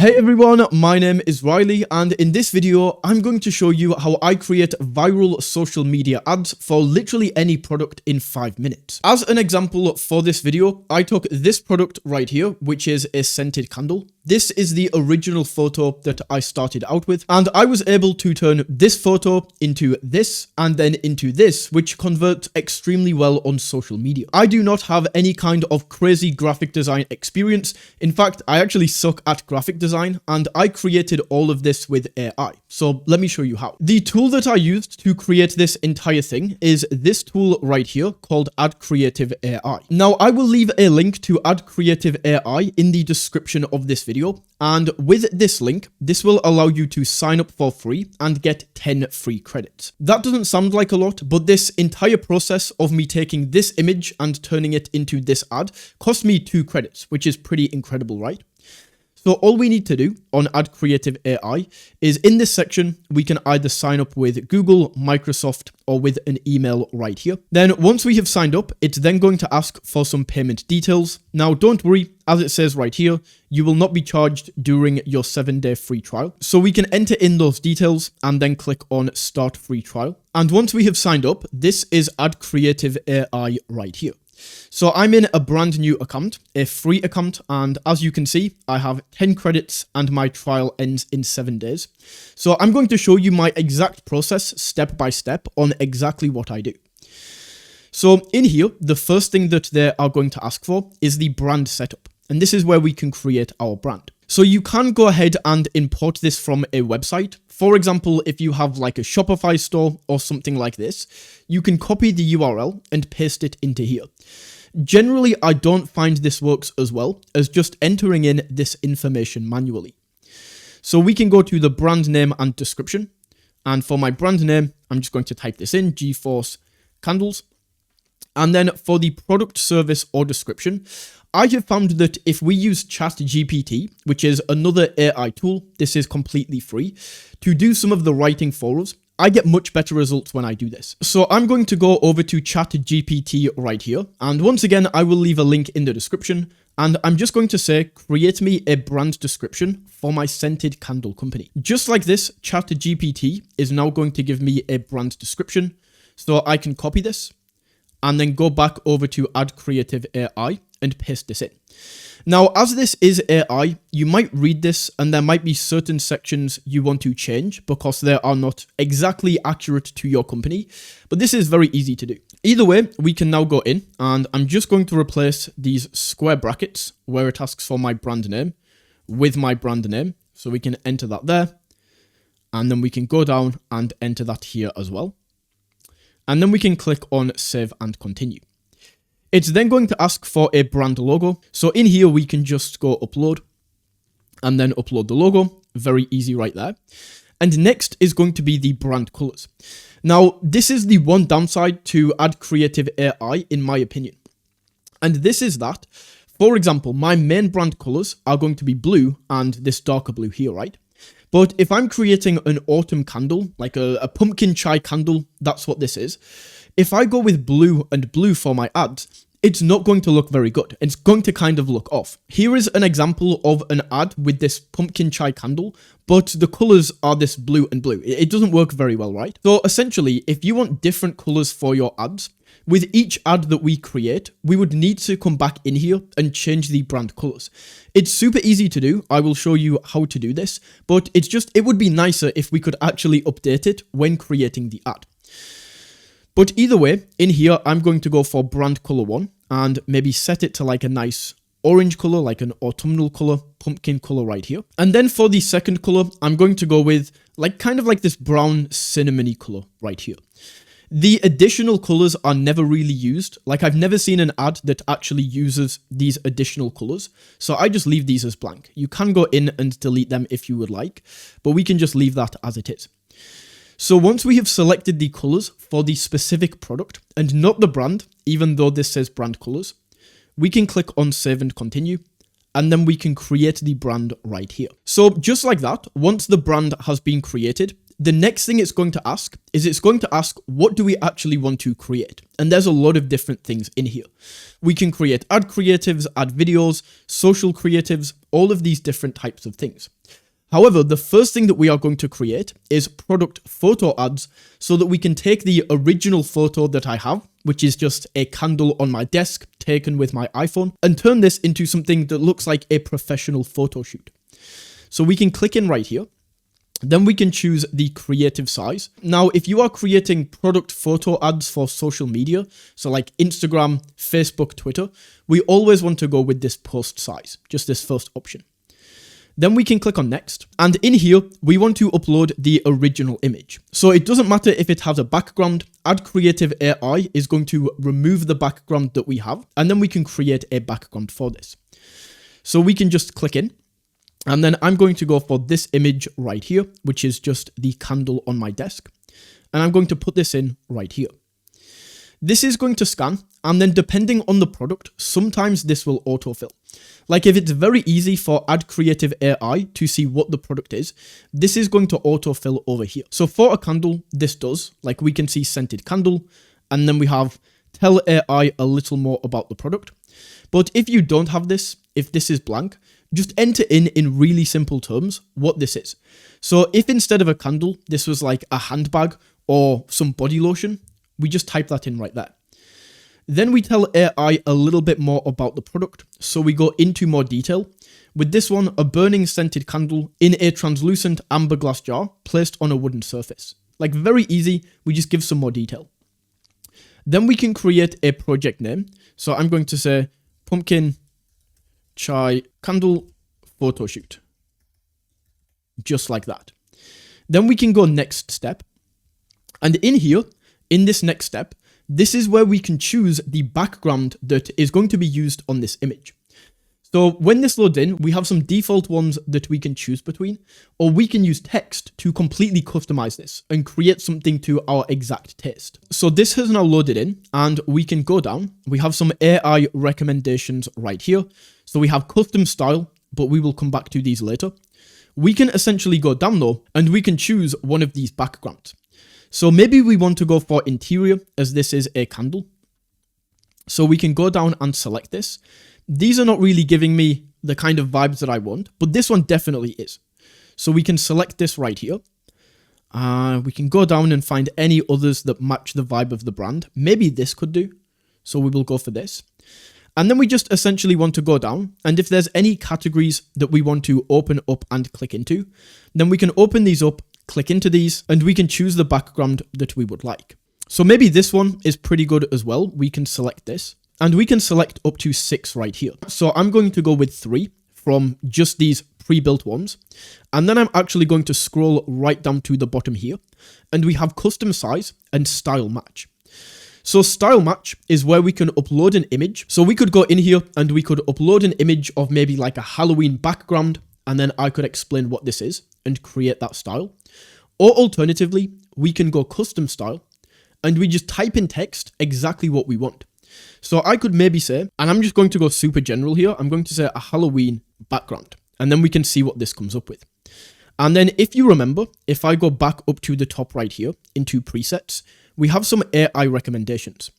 Hey everyone, my name is Riley, and in this video, I'm going to show you how I create viral social media ads for literally any product in 5 minutes. As an example for this video, I took this product right here, which is a scented candle. This is the original photo that I started out with, and I was able to turn this photo into this and then into this, which converts extremely well on social media. I do not have any kind of crazy graphic design experience. In fact, I actually suck at graphic design, and I created all of this with AI. So let me show you how. The tool that I used to create this entire thing is this tool right here called Add Creative AI. Now, I will leave a link to Add Creative AI in the description of this video. And with this link, this will allow you to sign up for free and get 10 free credits. That doesn't sound like a lot, but this entire process of me taking this image and turning it into this ad cost me 2 credits, which is pretty incredible, right? So all we need to do on Add Creative AI is in this section, we can either sign up with Google, Microsoft, or with an email right here. Then once we have signed up, it's then going to ask for some payment details. Now, don't worry, as it says right here, you will not be charged during your 7-day free trial. So we can enter in those details and then click on Start Free Trial. And once we have signed up, this is Add Creative AI right here. So I'm in a brand new account, a free account, and as you can see, I have 10 credits and my trial ends in 7 days. So I'm going to show you my exact process step by step on exactly what I do. So in here, the first thing that they are going to ask for is the brand setup. And this is where we can create our brand. So you can go ahead and import this from a website. For example, if you have like a Shopify store or something like this, you can copy the URL and paste it into here. Generally, I don't find this works as well as just entering in this information manually. So we can go to the brand name and description. And for my brand name, I'm just going to type this in, GeForce Candles. And then for the product, service, or description, I have found that if we use ChatGPT, which is another AI tool, this is completely free, to do some of the writing for us, I get much better results when I do this. So I'm going to go over to ChatGPT right here. And once again, I will leave a link in the description. And I'm just going to say, create me a brand description for my scented candle company. Just like this, ChatGPT is now going to give me a brand description. So I can copy this and then go back over to Add Creative AI and paste this in. Now, as this is AI, you might read this and there might be certain sections you want to change because they are not exactly accurate to your company, but this is very easy to do. Either way, we can now go in and I'm just going to replace these square brackets where it asks for my brand name with my brand name. So we can enter that there and then we can go down and enter that here as well. And then we can click on Save and Continue. It's then going to ask for a brand logo. So in here, we can just go upload and then upload the logo. Very easy right there. And next is going to be the brand colors. Now, this is the one downside to Add Creative AI, in my opinion. And this is that, for example, my main brand colors are going to be blue and this darker blue here, right? But if I'm creating an autumn candle, like a pumpkin chai candle, that's what this is. If I go with blue and blue for my ads, it's not going to look very good. It's going to kind of look off. Here is an example of an ad with this pumpkin chai candle, but the colors are this blue and blue. It doesn't work very well, right? So essentially, if you want different colors for your ads, with each ad that we create, we would need to come back in here and change the brand colors. It's super easy to do. I will show you how to do this, but it would be nicer if we could actually update it when creating the ad. But either way, in here, I'm going to go for brand color 1 and maybe set it to like a nice orange color, like an autumnal color, pumpkin color right here. And then for the second color, I'm going to go with like kind of like this brown cinnamony color right here. The additional colors are never really used. Like I've never seen an ad that actually uses these additional colors. So I just leave these as blank. You can go in and delete them if you would like, but we can just leave that as it is. So once we have selected the colors for the specific product and not the brand, even though this says brand colors, we can click on Save and Continue, and then we can create the brand right here. So just like that, once the brand has been created, the next thing it's going to ask is it's going to ask, what do we actually want to create? And there's a lot of different things in here. We can create ad creatives, ad videos, social creatives, all of these different types of things. However, the first thing that we are going to create is product photo ads so that we can take the original photo that I have, which is just a candle on my desk taken with my iPhone, and turn this into something that looks like a professional photo shoot. So we can click in right here. Then we can choose the creative size. Now, if you are creating product photo ads for social media, so like Instagram, Facebook, Twitter, we always want to go with this post size, just this first option. Then we can click on next. And in here, we want to upload the original image. So it doesn't matter if it has a background, Ad Creative AI is going to remove the background that we have, and then we can create a background for this. So we can just click in. And then I'm going to go for this image right here, which is just the candle on my desk. And I'm going to put this in right here. This is going to scan, and then depending on the product, sometimes this will autofill. Like if it's very easy for Ad Creative AI to see what the product is, this is going to autofill over here. So for a candle, this does, like we can see scented candle, and then we have tell AI a little more about the product. But if you don't have this, if this is blank, just enter in really simple terms what this is. So if instead of a candle, this was like a handbag or some body lotion, we just type that in right there. Then we tell AI a little bit more about the product. So we go into more detail. With this one, a burning scented candle in a translucent amber glass jar placed on a wooden surface. Like very easy, we just give some more detail. Then we can create a project name. So I'm going to say pumpkin chai candle photo shoot. Just like that. Then we can go next step. And in here, in this next step, this is where we can choose the background that is going to be used on this image. So when this loads in, we have some default ones that we can choose between, or we can use text to completely customize this and create something to our exact taste. So this has now loaded in, and we can go down. We have some AI recommendations right here. So we have custom style, but we will come back to these later. We can essentially go down though, and we can choose one of these backgrounds. So maybe we want to go for interior, as this is a candle. So we can go down and select this. These are not really giving me the kind of vibes that I want, but this one definitely is. So we can select this right here. We can go down and find any others that match the vibe of the brand. Maybe this could do. So we will go for this. And then we just essentially want to go down, and if there's any categories that we want to open up and click into, then we can open these up, click into these, and we can choose the background that we would like. So maybe this one is pretty good as well. We can select this, and we can select up to 6 right here. So I'm going to go with 3 from just these pre-built ones. And then I'm actually going to scroll right down to the bottom here, and we have custom size and style match. So style match is where we can upload an image. So we could go in here and we could upload an image of maybe like a Halloween background, and then I could explain what this is and create that style. Or alternatively, we can go custom style and we just type in text exactly what we want. So I could maybe say, and I'm just going to go super general here, I'm going to say a Halloween background, and then we can see what this comes up with. And then if you remember, if I go back up to the top right here into presets, we have some AI recommendations.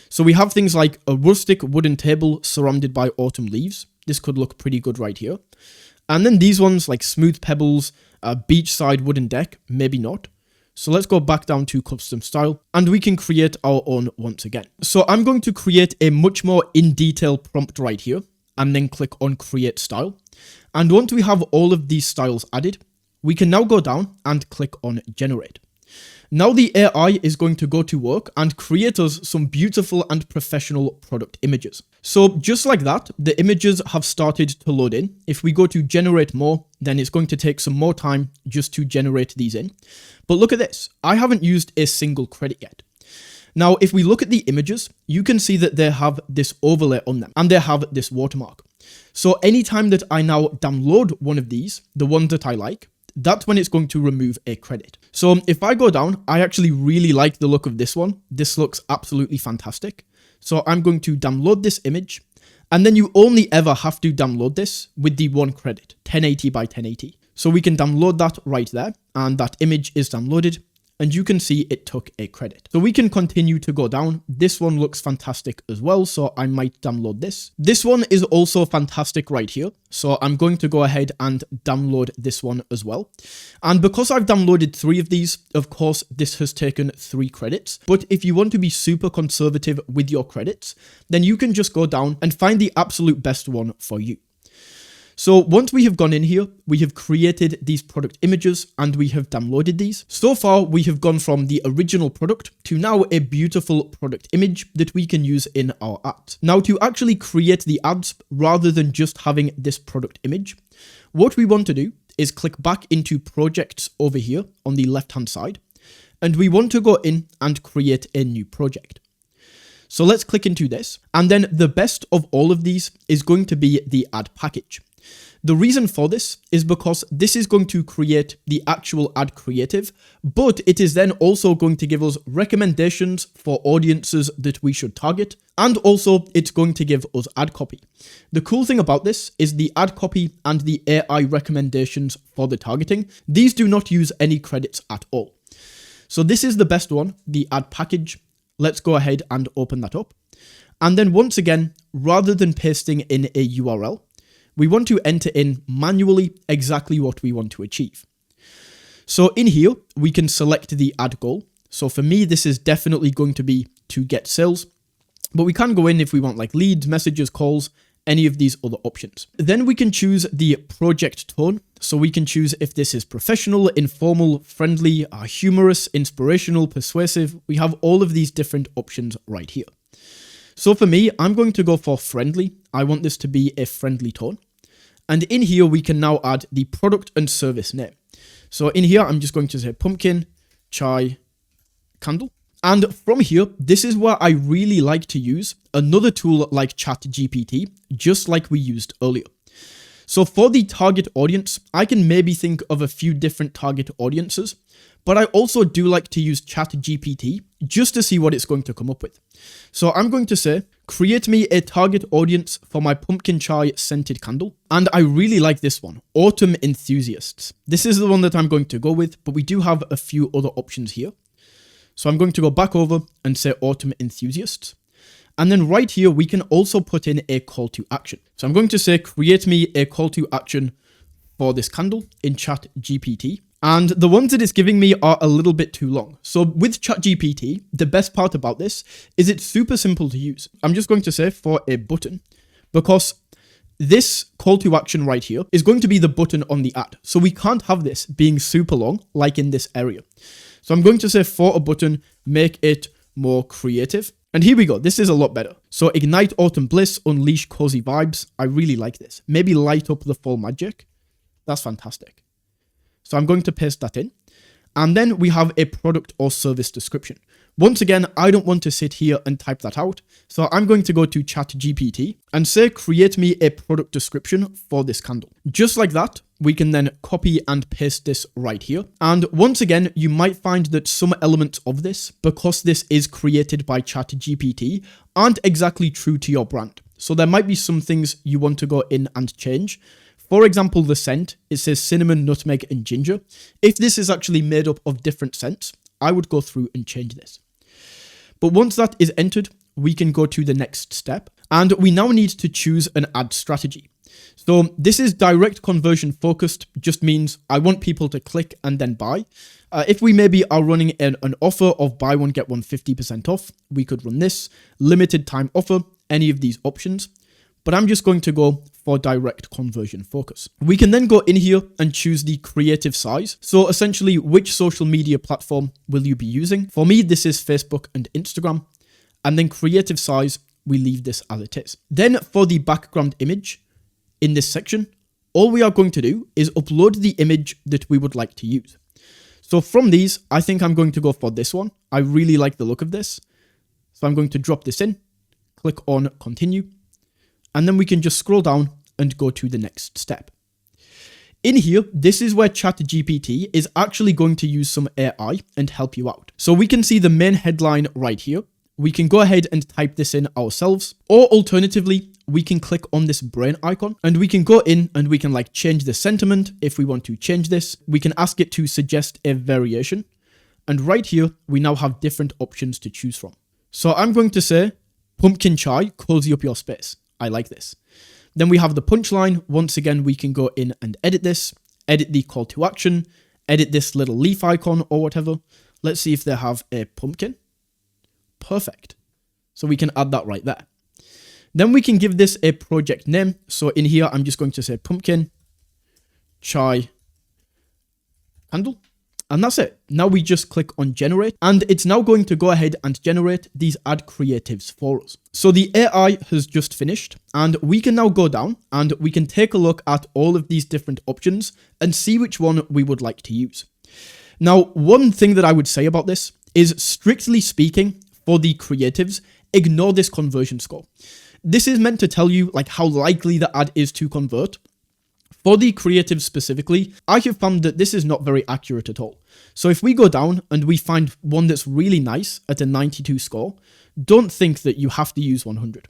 So we have things like a rustic wooden table surrounded by autumn leaves. This could look pretty good right here. And then these ones like smooth pebbles, a beachside wooden deck, maybe not. So let's go back down to custom style, and we can create our own once again. So I'm going to create a much more in detail prompt right here, and then click on create style. And once we have all of these styles added, we can now go down and click on generate. Now the AI is going to go to work and create us some beautiful and professional product images. So just like that, the images have started to load in. If we go to generate more, then it's going to take some more time just to generate these in. But look at this, I haven't used a single credit yet. Now, if we look at the images, you can see that they have this overlay on them and they have this watermark. So anytime that I now download one of these, the ones that I like, that's when it's going to remove a credit. So if I go down, I actually really like the look of this one. This looks absolutely fantastic. So I'm going to download this image, and then you only ever have to download this with the 1 credit, 1080 by 1080. So we can download that right there, and that image is downloaded, and you can see it took a credit. So we can continue to go down. This one looks fantastic as well, so I might download this. This one is also fantastic right here, so I'm going to go ahead and download this one as well. And because I've downloaded 3 of these, of course, this has taken 3 credits. But if you want to be super conservative with your credits, then you can just go down and find the absolute best one for you. So once we have gone in here, we have created these product images and we have downloaded these. So far, we have gone from the original product to now a beautiful product image that we can use in our ads. Now, to actually create the ads rather than just having this product image, what we want to do is click back into projects over here on the left-hand side, and we want to go in and create a new project. So let's click into this, and then the best of all of these is going to be the ad package. The reason for this is because this is going to create the actual ad creative, but it is then also going to give us recommendations for audiences that we should target, and also it's going to give us ad copy. The cool thing about this is the ad copy and the AI recommendations for the targeting. These do not use any credits at all. So this is the best one, the ad package. Let's go ahead and open that up. And then once again, rather than pasting in a URL, we want to enter in manually exactly what we want to achieve. So in here, we can select the ad goal. So for me, this is definitely going to be to get sales, but we can go in if we want like leads, messages, calls, any of these other options. Then we can choose the project tone. So we can choose if this is professional, informal, friendly, humorous, inspirational, persuasive. We have all of these different options right here. So for me, I'm going to go for friendly. I want this to be a friendly tone. And in here, we can now add the product and service name. So in here, I'm just going to say pumpkin chai candle. And from here, this is where I really like to use another tool like ChatGPT, just like we used earlier. So for the target audience, I can maybe think of a few different target audiences, but I also do like to use ChatGPT just to see what it's going to come up with. So I'm going to say, create me a target audience for my pumpkin chai scented candle. And I really like this one, autumn enthusiasts. This is the one that I'm going to go with, but we do have a few other options here. So I'm going to go back over and say autumn enthusiasts. And then right here, we can also put in a call to action. So I'm going to say, create me a call to action for this candle in ChatGPT. And the ones that it's giving me are a little bit too long. So with ChatGPT, the best part about this is it's super simple to use. I'm just going to say for a button, because this call to action right here is going to be the button on the ad. So we can't have this being super long like in this area. So I'm going to say for a button, make it more creative. And here we go. This is a lot better. So ignite autumn bliss, unleash cozy vibes. I really like this. Maybe light up the fall magic. That's fantastic. So I'm going to paste that in. And then we have a product or service description. Once again, I don't want to sit here and type that out. So I'm going to go to ChatGPT and say, create me a product description for this candle. Just like that, we can then copy and paste this right here. And once again, you might find that some elements of this, because this is created by ChatGPT, aren't exactly true to your brand. So there might be some things you want to go in and change. For example, the scent, it says cinnamon, nutmeg, and ginger. If this is actually made up of different scents, I would go through and change this. But once that is entered, we can go to the next step. And we now need to choose an ad strategy. So this is direct conversion focused, just means I want people to click and then buy. If we maybe are running an offer of buy one, get one 50% off, we could run this. Limited time offer, any of these options. But I'm just going to go for direct conversion focus. We can then go in here and choose the creative size. So essentially, which social media platform will you be using? For me, this is Facebook and Instagram. And then creative size, we leave this as it is. Then for the background image in this section, all we are going to do is upload the image that we would like to use. So from these, I think I'm going to go for this one. I really like the look of this. So I'm going to drop this in, click on continue. And then we can just scroll down and go to the next step. In here, this is where ChatGPT is actually going to use some AI and help you out. So we can see the main headline right here. We can go ahead and type this in ourselves, or alternatively, we can click on this brain icon and we can go in and we can like change the sentiment. If we want to change this, we can ask it to suggest a variation. And right here, we now have different options to choose from. So I'm going to say, pumpkin chai, cozy up your space. I like this. Then we have the punchline. Once again, we can go in and edit this, edit the call to action, edit this little leaf icon or whatever. Let's see if they have a pumpkin. Perfect. So we can add that right there. Then we can give this a project name. So in here, I'm just going to say pumpkin chai candle. And that's it. Now we just click on generate and it's now going to go ahead and generate these ad creatives for us. So the AI has just finished and we can now go down and we can take a look at all of these different options and see which one we would like to use. Now, one thing that I would say about this is, strictly speaking, for the creatives, ignore this conversion score. This is meant to tell you like how likely the ad is to convert. For the creatives specifically, I have found that this is not very accurate at all. So if we go down and we find one that's really nice at a 92 score, don't think that you have to use 100.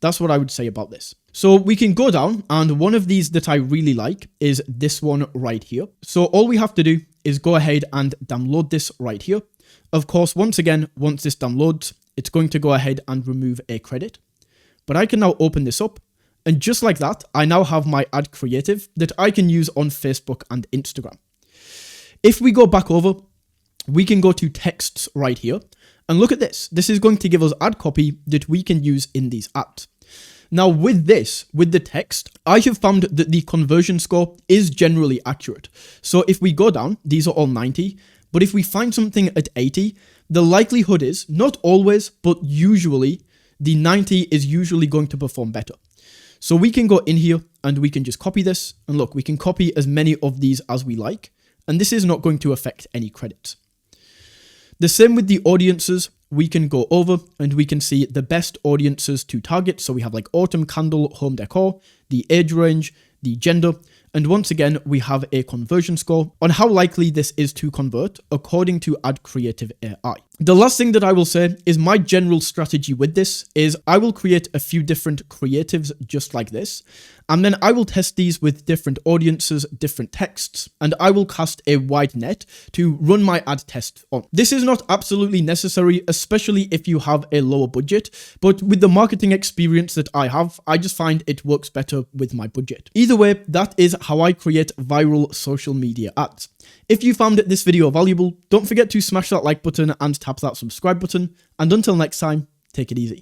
That's what I would say about this. So we can go down and one of these that I really like is this one right here. So all we have to do is go ahead and download this right here. Of course, once again, once this downloads, it's going to go ahead and remove a credit. But I can now open this up. And just like that, I now have my ad creative that I can use on Facebook and Instagram. If we go back over, we can go to texts right here and look at this. This is going to give us ad copy that we can use in these ads. Now with this, with the text, I have found that the conversion score is generally accurate. So if we go down, these are all 90, but if we find something at 80, the likelihood is, not always, but usually, the 90 is usually going to perform better. So we can go in here and we can just copy this. And look, we can copy as many of these as we like. And this is not going to affect any credits. The same with the audiences. We can go over and we can see the best audiences to target. So we have like autumn candle, home decor, the age range, the gender. And once again, we have a conversion score on how likely this is to convert according to Ad Creative AI. The last thing that I will say is my general strategy with this is I will create a few different creatives just like this. And then I will test these with different audiences, different texts, and I will cast a wide net to run my ad test on. This is not absolutely necessary, especially if you have a lower budget, but with the marketing experience that I have, I just find it works better with my budget. Either way, that is how I create viral social media ads. If you found this video valuable, don't forget to smash that like button and tap that subscribe button. And until next time, take it easy.